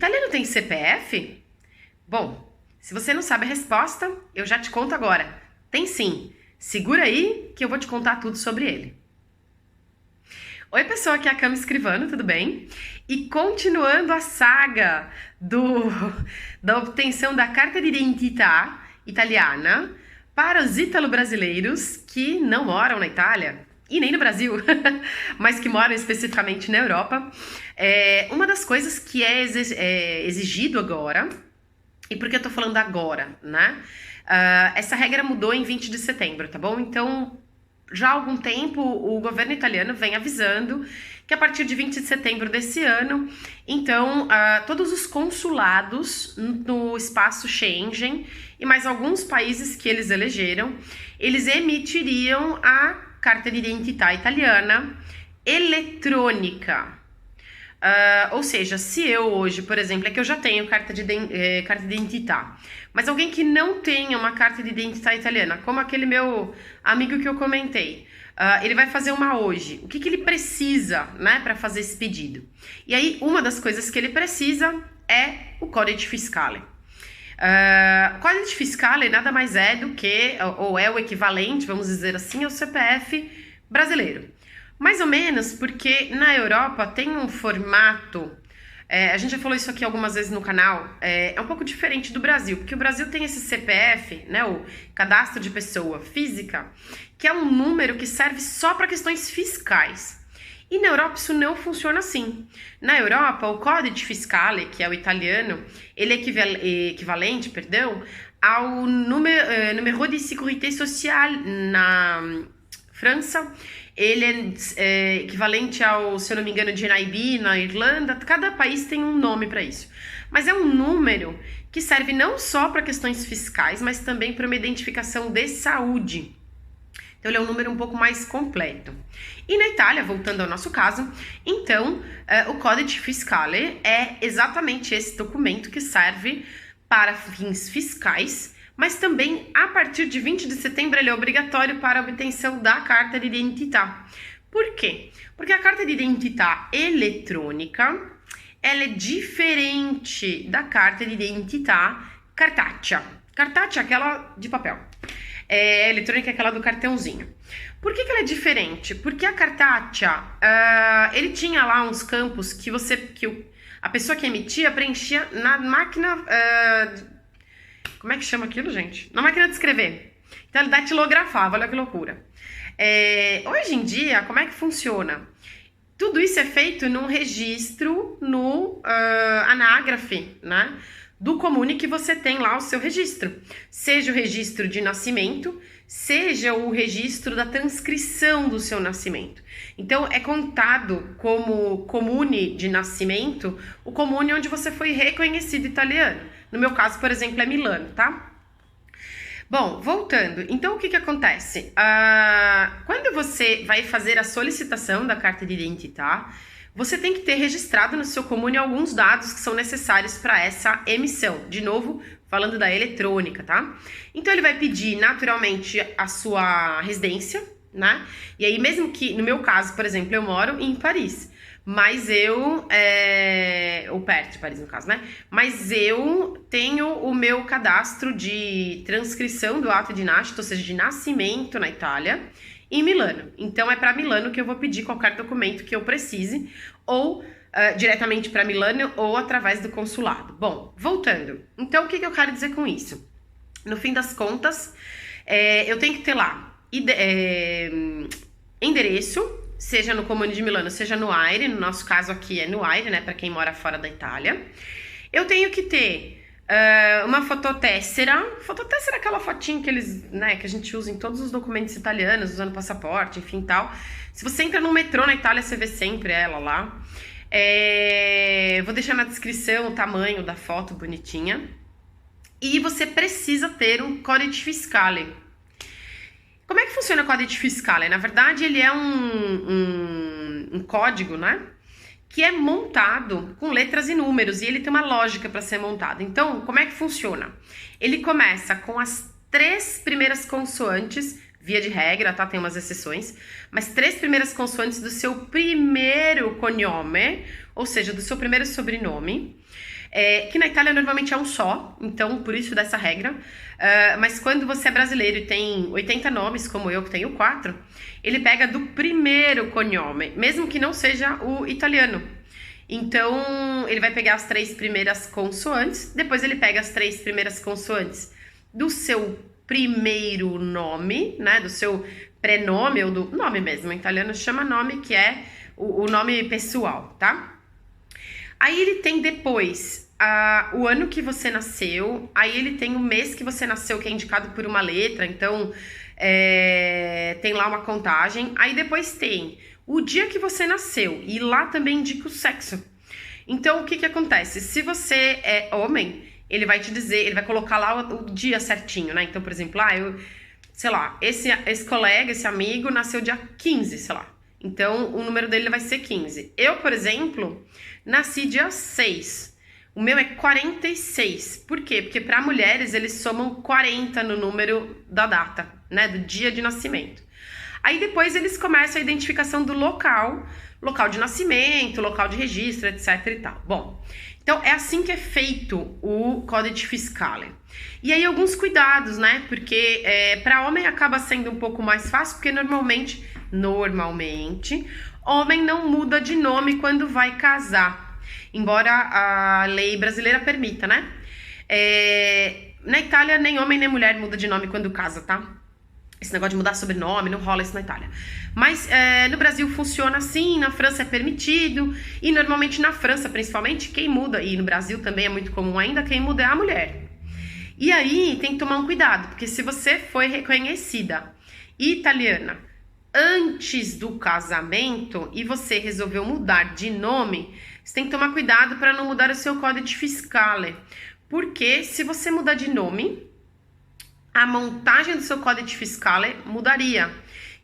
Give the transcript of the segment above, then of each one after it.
Italiano tem CPF? Bom, se você não sabe a resposta, eu já te conto agora. Tem sim. Segura aí que eu vou te contar tudo sobre ele. Oi, pessoal, aqui é a Cami Scrivano, tudo bem? E continuando a saga da obtenção da carta de identità italiana para os ítalo-brasileiros que não moram na Itália e nem no Brasil, mas que moram especificamente na Europa. Uma das coisas que é exigido agora, e por que eu tô falando agora, né? Essa regra mudou em 20 de setembro, tá bom? Então, já há algum tempo, o governo italiano vem avisando que a partir de 20 de setembro desse ano, então, todos os consulados no espaço Schengen e mais alguns países que eles elegeram, eles emitiriam a carta de identità italiana eletrônica. Ou seja, se eu hoje, por exemplo, é que eu já tenho carta de identità, mas alguém que não tenha uma carta de identità italiana, como aquele meu amigo que eu comentei, ele vai fazer uma hoje. O que ele precisa, né, para fazer esse pedido? E aí, uma das coisas que ele precisa é o Codice Fiscale. O Codice Fiscale nada mais é do que, ou é o equivalente, vamos dizer assim, ao CPF brasileiro. Mais ou menos porque na Europa tem um formato, a gente já falou isso aqui algumas vezes no canal, é um pouco diferente do Brasil, porque o Brasil tem esse CPF, né, o Cadastro de Pessoa Física, que é um número que serve só para questões fiscais. E na Europa isso não funciona assim. Na Europa, o Codice Fiscale, que é o italiano, ele é equivalente, ao Numéro de Sécurité Sociale na França. Ele é equivalente ao, se eu não me engano, de NIB na Irlanda. Cada país tem um nome para isso. Mas é um número que serve não só para questões fiscais, mas também para uma identificação de saúde. Então, ele é um número um pouco mais completo. E na Itália, voltando ao nosso caso, então, o Codice Fiscale é exatamente esse documento que serve para fins fiscais, mas também, a partir de 20 de setembro, ele é obrigatório para a obtenção da carta de identità. Por quê? Porque a carta de identità eletrônica, ela é diferente da carta de identità cartacea. Cartacea é aquela de papel. Eletrônica é aquela do cartãozinho. Por que ela é diferente? Porque a cartacea, ele tinha lá uns campos que a pessoa que emitia preenchia na máquina... como é que chama aquilo, gente? Na máquina de escrever. Então, ele datilografava, olha que loucura. Hoje em dia, como é que funciona? Tudo isso é feito num registro no anágrafe, né? Do comune que você tem lá o seu registro. Seja o registro de nascimento, seja o registro da transcrição do seu nascimento. Então, é contado como comune de nascimento o comune onde você foi reconhecido italiano. No meu caso, por exemplo, é Milano, tá? Bom, voltando. Então, o que acontece? Quando você vai fazer a solicitação da carta de identità, você tem que ter registrado no seu comune alguns dados que são necessários para essa emissão. De novo, falando da eletrônica, tá? Então, ele vai pedir, naturalmente, a sua residência, né? E aí, mesmo que, no meu caso, por exemplo, eu moro em Paris, mas ou perto de Paris, no caso, né? Mas eu tenho o meu cadastro de transcrição do ato de nascimento, ou seja, de nascimento na Itália, em Milano. Então, é para Milano que eu vou pedir qualquer documento que eu precise, ou diretamente para Milano, ou através do consulado. Bom, voltando. Então, o que eu quero dizer com isso? No fim das contas, eu tenho que ter lá endereço, seja no Comune de Milano, seja no AIRE, no nosso caso aqui é no AIRE, né, para quem mora fora da Itália. Eu tenho que ter uma fototessera. Fototessera é aquela fotinha que que a gente usa em todos os documentos italianos, usando passaporte, enfim, tal. Se você entra no metrô na Itália, você vê sempre ela lá. Vou deixar na descrição o tamanho da foto bonitinha. E você precisa ter um Codice Fiscale. Como é que funciona o Codice Fiscale? Na verdade, ele é um código, né? Que é montado com letras e números, e ele tem uma lógica para ser montado. Então, como é que funciona? Ele começa com as 3 primeiras consoantes, via de regra, tá? Tem umas exceções, mas 3 primeiras consoantes do seu primeiro cognome, ou seja, do seu primeiro sobrenome. que na Itália normalmente é um só, então por isso dessa regra. Mas quando você é brasileiro e tem 80 nomes, como eu que tenho 4, ele pega do primeiro cognome, mesmo que não seja o italiano. Então ele vai pegar as 3 primeiras consoantes, depois ele pega as 3 primeiras consoantes do seu primeiro nome, né, do seu prenome ou do nome mesmo, em italiano chama nome, que é o nome pessoal, tá? Aí ele tem depois o ano que você nasceu, aí ele tem o mês que você nasceu, que é indicado por uma letra, então tem lá uma contagem. Aí depois tem o dia que você nasceu, e lá também indica o sexo. Então, o que acontece? Se você é homem, ele vai te dizer, ele vai colocar lá o dia certinho, né? Então, por exemplo, sei lá, esse colega, esse amigo nasceu dia 15, sei lá. Então, o número dele vai ser 15. Eu, por exemplo, nasci dia 6. O meu é 46. Por quê? Porque para mulheres, eles somam 40 no número da data, né? Do dia de nascimento. Aí depois eles começam a identificação do local de nascimento, local de registro, etc e tal. Bom, então é assim que é feito o Codice Fiscale. E aí alguns cuidados, né? Porque para homem acaba sendo um pouco mais fácil, porque normalmente, homem não muda de nome quando vai casar. Embora a lei brasileira permita, né? Na Itália, nem homem nem mulher muda de nome quando casa, tá? Esse negócio de mudar sobrenome, não rola isso na Itália. Mas no Brasil funciona assim, na França é permitido, e normalmente na França, principalmente, quem muda, e no Brasil também é muito comum ainda, quem muda é a mulher. E aí tem que tomar um cuidado, porque se você foi reconhecida italiana antes do casamento e você resolveu mudar de nome, você tem que tomar cuidado para não mudar o seu Codice Fiscale. Porque se você mudar de nome, a montagem do seu Codice Fiscale mudaria.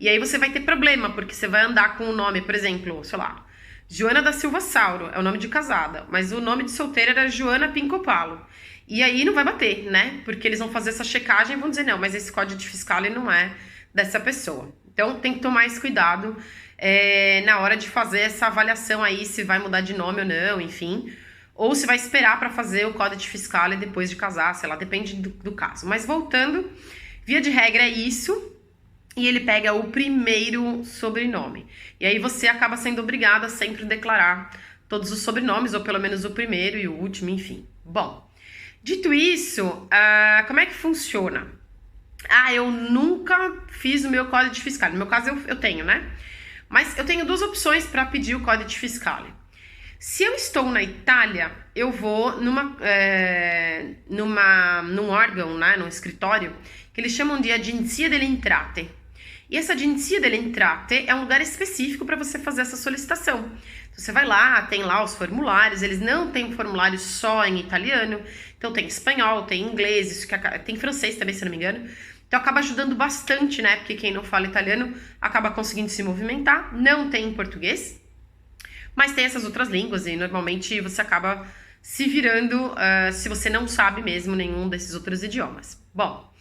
E aí você vai ter problema, porque você vai andar com o nome, por exemplo, sei lá, Joana da Silva Sauro, é o nome de casada, mas o nome de solteira era Joana Pincopalo. E aí não vai bater, né? Porque eles vão fazer essa checagem e vão dizer, não, mas esse Codice Fiscale não é dessa pessoa. Então tem que tomar esse cuidado na hora de fazer essa avaliação aí, se vai mudar de nome ou não, enfim. Ou se vai esperar para fazer o Codice Fiscale depois de casar, sei lá, depende do caso. Mas voltando, via de regra é isso, e ele pega o primeiro sobrenome. E aí você acaba sendo obrigado a sempre declarar todos os sobrenomes, ou pelo menos o primeiro e o último, enfim. Bom, dito isso, como é que funciona? Eu nunca fiz o meu Codice Fiscale. No meu caso eu tenho, né? Mas eu tenho 2 opções para pedir o Codice Fiscale. Se eu estou na Itália, eu vou num órgão, né, num escritório, que eles chamam de Agenzia delle Entrate. E essa Agenzia delle Entrate é um lugar específico para você fazer essa solicitação. Então, você vai lá, tem lá os formulários, eles não têm um formulário só em italiano, então tem espanhol, tem inglês, tem francês também, se não me engano. Então acaba ajudando bastante, né, porque quem não fala italiano acaba conseguindo se movimentar, não tem em português. Mas tem essas outras línguas e normalmente você acaba se virando se você não sabe mesmo nenhum desses outros idiomas. Bom,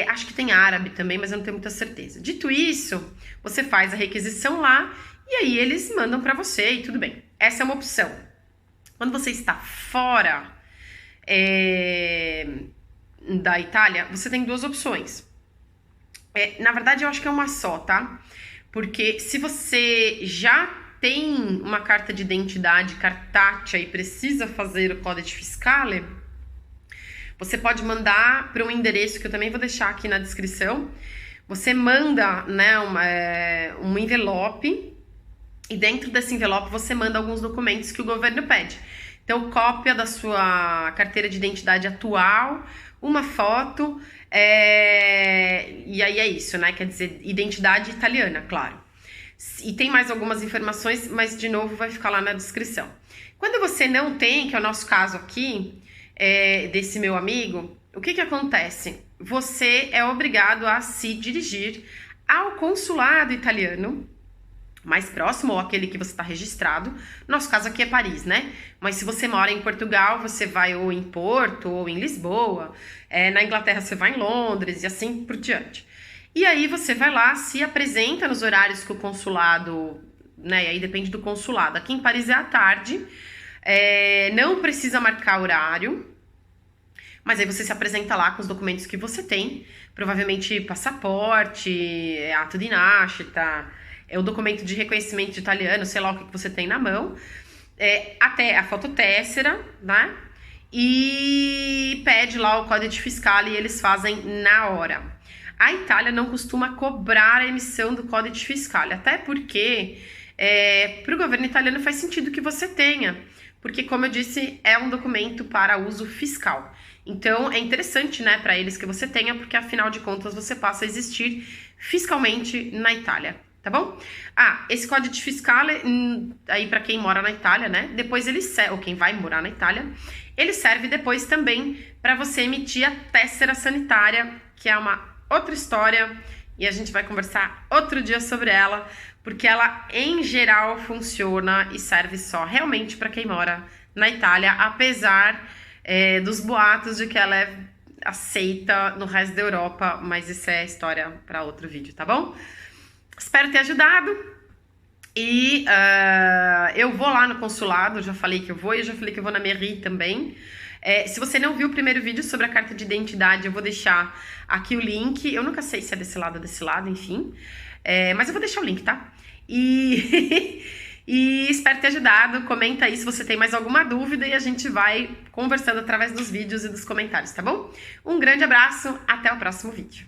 acho que tem árabe também, mas eu não tenho muita certeza. Dito isso, você faz a requisição lá e aí eles mandam para você e tudo bem. Essa é uma opção. Quando você está fora da Itália, você tem 2 opções. Na verdade, eu acho que é uma só, tá? Porque se você já tem uma carta de identidade cartacea e precisa fazer o Codice Fiscale, você pode mandar para um endereço que eu também vou deixar aqui na descrição. Você manda, né, um envelope e dentro desse envelope você manda alguns documentos que o governo pede. Então, cópia da sua carteira de identidade atual, uma foto, e aí é isso, né? Quer dizer, identidade italiana, claro. E tem mais algumas informações, mas de novo vai ficar lá na descrição. Quando você não tem, que é o nosso caso aqui, desse meu amigo, o que acontece? Você é obrigado a se dirigir ao consulado italiano mais próximo, ou aquele que você está registrado. Nosso caso aqui é Paris, né? Mas se você mora em Portugal, você vai ou em Porto ou em Lisboa. Na Inglaterra você vai em Londres e assim por diante. E aí você vai lá, se apresenta nos horários que o consulado, né? E aí depende do consulado. Aqui em Paris é à tarde. Não precisa marcar horário, mas aí você se apresenta lá com os documentos que você tem, provavelmente passaporte, ato de nascita, o documento de reconhecimento de italiano, sei lá o que você tem na mão, até a fototessera, né? E pede lá o código fiscal e eles fazem na hora. A Itália não costuma cobrar a emissão do código fiscal, até porque para o governo italiano faz sentido que você tenha, porque, como eu disse, é um documento para uso fiscal. Então, é interessante, né, para eles que você tenha, porque, afinal de contas, você passa a existir fiscalmente na Itália, tá bom? Esse código fiscal, aí para quem mora na Itália, né, depois ele serve, ou quem vai morar na Itália, ele serve depois também para você emitir a tessera sanitária, que é uma outra história, e a gente vai conversar outro dia sobre ela, porque ela, em geral, funciona e serve só realmente para quem mora na Itália, apesar dos boatos de que ela é aceita no resto da Europa, mas isso é história para outro vídeo, tá bom? Espero ter ajudado e eu vou lá no consulado, já falei que eu vou, e eu já falei que eu vou na mairie também. Se você não viu o primeiro vídeo sobre a carta de identidade, eu vou deixar aqui o link. Eu nunca sei se é desse lado ou desse lado, enfim. Mas eu vou deixar o link, tá? E espero ter ajudado. Comenta aí se você tem mais alguma dúvida e a gente vai conversando através dos vídeos e dos comentários, tá bom? Um grande abraço, até o próximo vídeo.